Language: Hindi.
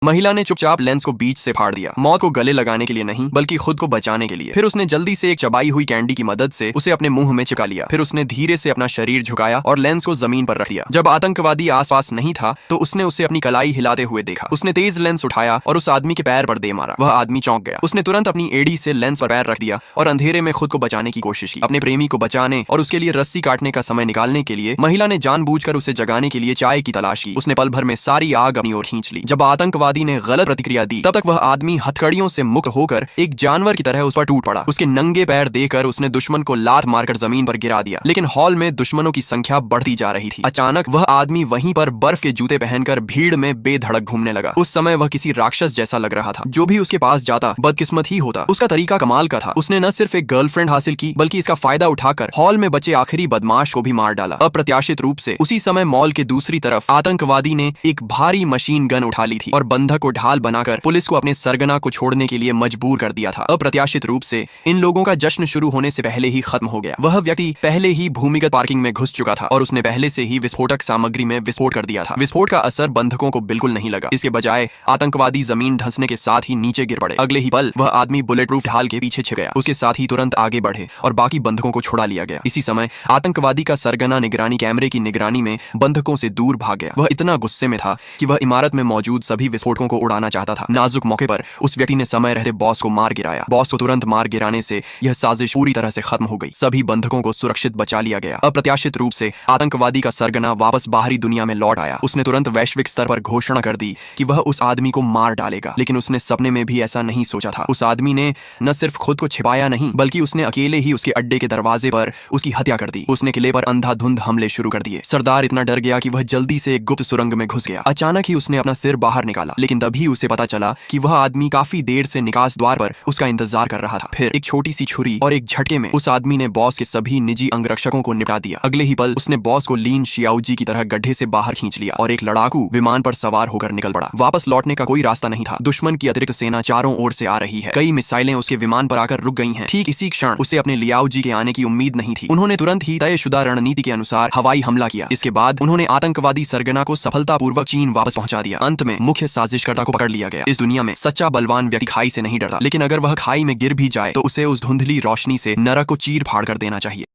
महिला ने चुपचाप लेंस को बीच से फाड़ दिया, मौत को गले लगाने के लिए नहीं बल्कि खुद को बचाने के लिए। फिर उसने जल्दी से एक चबाई हुई कैंडी की मदद से उसे अपने मुंह में चिपका लिया। फिर उसने धीरे से अपना शरीर झुकाया और लेंस को जमीन पर रख दिया। जब आतंकवादी आसपास नहीं था तो उसने उसे अपनी कलाई हिलाते हुए देखा। उसने तेज लेंस उठाया और उस आदमी के पैर पर दे मारा। वह आदमी चौंक गया। उसने तुरंत अपनी एड़ी से लेंस पर पैर रख दिया और अंधेरे में खुद को बचाने की कोशिश की। अपने प्रेमी को बचाने और उसके लिए रस्सी काटने का समय निकालने के लिए महिला ने जानबूझकर उसे जगाने के लिए चाय की तलाश की। उसने पल भर में सारी आग अपनी ओर खींच ली। जब आतंकवादी ने गलत प्रतिक्रिया दी तब तक वह आदमी हथकड़ियों से मुक्त होकर एक जानवर की तरह उस पर टूट पड़ा। उसके नंगे पैर देकर उसने दुश्मन को लात मारकर जमीन पर गिरा दिया। लेकिन हॉल में दुश्मनों की संख्या बढ़ती जा रही थी। अचानक वह आदमी वहीं पर बर्फ के जूते पहनकर भीड़ में बेधड़क घूमने लगा। उस समय वह किसी राक्षस जैसा लग रहा था। जो भी उसके पास जाता बदकिस्मत ही होता। उसका तरीका कमाल का था। उसने न सिर्फ एक गर्लफ्रेंड हासिल की बल्कि इसका फायदा उठाकर हॉल में बचे आखिरी बदमाश को भी मार डाला। अप्रत्याशित रूप से उसी समय मॉल के दूसरी तरफ आतंकवादी ने एक भारी मशीन गन उठा ली थी और बंधक को ढाल बनाकर पुलिस को अपने सरगना को छोड़ने के लिए मजबूर कर दिया था। अप्रत्याशित रूप से इन लोगों का जश्न शुरू होने से पहले ही खत्म हो गया। वह व्यक्ति पहले ही भूमिगत पार्किंग में घुस चुका था और उसने पहले से ही विस्फोटक सामग्री में विस्फोट कर दिया था। विस्फोट का असर बंधकों को बिल्कुल नहीं लगा। इसके बजाय आतंकवादी जमीन धंसने के साथ ही नीचे गिर पड़े। अगले ही पल वह आदमी बुलेट प्रूफ ढाल के पीछे छिप गया। उसके साथ ही तुरंत आगे बढ़े और बाकी बंधकों को छुड़ा लिया गया। इसी समय आतंकवादी का सरगना निगरानी कैमरे की निगरानी में बंधकों से दूर भाग गया। वह इतना गुस्से में था कि वह इमारत में मौजूद सभी विस्फोटकों को उड़ाना चाहता था। नाजुक मौके पर उस व्यक्ति ने समय रहते बॉस को मार गिराया। बॉस को तुरंत मार गिराने से यह साजिश पूरी तरह से खत्म हो गई। सभी बंधकों को सुरक्षित बचा लिया गया। अप्रत्याशित रूप से आतंकवादी का सरगना वापस बाहरी दुनिया में लौट आया। उसने तुरंत वैश्विक स्तर पर घोषणा कर दी कि वह उस आदमी को मार डालेगा। लेकिन उसने सपने में भी ऐसा नहीं सोचा था। उस आदमी ने न सिर्फ खुद को छिपाया नहीं बल्कि उसने अकेले ही उसके अड्डे के दरवाजे पर उसकी हत्या कर दी। उसने किले पर अंधाधुंध हमले शुरू कर दिए। सरदार इतना डर गया कि वह जल्दी से एक गुप्त सुरंग में घुस गया। अचानक ही उसने अपना सिर बाहर निकाला। लेकिन तभी उसे पता चला कि वह आदमी काफी देर से निकास द्वार पर उसका इंतजार कर रहा था। फिर एक छोटी सी छुरी और एक झटके में उस आदमी ने बॉस के सभी निजी अंगरक्षकों को निपटा दिया। अगले ही पल उसने बॉस को लीन शियाओजी की तरह गड्ढे से बाहर खींच लिया और एक लड़ाकू विमान पर सवार होकर निकल पड़ा। वापस लौटने का कोई रास्ता नहीं था। दुश्मन की अतिरिक्त सेना चारों ओर से आ रही है। कई मिसाइलें उसके विमान पर आकर रुक गई हैं। ठीक इसी क्षण उसे अपने लियाओजी के आने की उम्मीद नहीं थी। उन्होंने तुरंत ही तयशुदा रणनीति के अनुसार हवाई हमला किया। इसके बाद उन्होंने आतंकवादी सरगना को सफलतापूर्वक चीन वापस पहुंचा दिया। अंत में मुख्य साजिशकर्ता को पकड़ लिया गया। इस दुनिया में सच्चा बलवान व्यक्ति खाई से नहीं डरता, लेकिन अगर वह खाई में गिर भी जाए तो उसे उस धुंधली रोशनी से नरक को चीर फाड़ कर देना चाहिए।